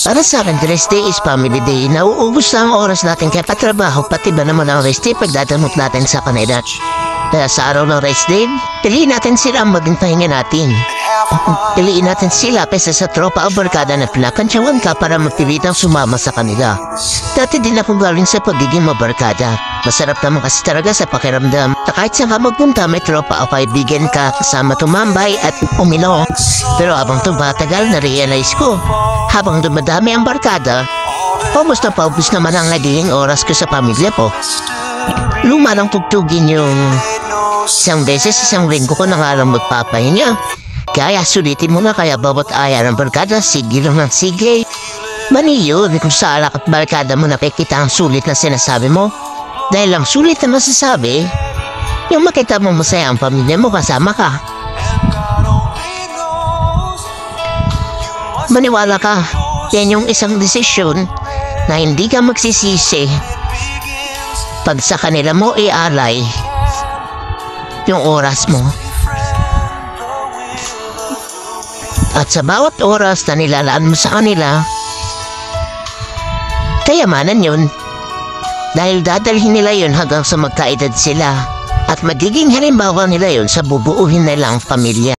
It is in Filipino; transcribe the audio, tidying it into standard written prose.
Para sa akin, rest day is family day. Nauubos na ang oras natin kaya patrabaho, pati ba naman ang rest day pagdadamot natin sa kanila. Kaya sa araw ng rest day, piliin natin sila ang maging pahinga natin. Piliin natin sila pesa sa tropa o barkada na pinakantsawan ka para mapilitang sumama sa kanila. Dati din akong galing sa pagiging mabarkada. Masarap naman kasi talaga sa pakiramdam na kahit saan ka magpunta may tropa o kaibigan ka kasama tumambay at uminom. Pero habang tumatagal na-realize ko, habang dumadami ang barkada, almost na paubos naman ang nagiging oras ko sa pamilya ko. Luma ng tugtugin yung isang beses, isang linggo ko na nga lang magpapahinga. Kaya sulitin mo na kaya bawat aya ng barkada, sige lang ng sige. Mani yun kung sa alak at barkada mo nakikita ang sulit na sinasabi mo. Dahil ang sulit na masasabi, yung makita mo masaya ang pamilya mo kasama ka. Maniwala ka, yan yung isang desisyon na hindi ka magsisisi pag sa kanila mo ialay yung oras mo. At sa bawat oras na nilalaan mo sa kanila, kayamanan yun. Dahil dadalhin nila yun hanggang sa magkaedad sila at magiging halimbawa nila yun sa bubuuhin nilang pamilya.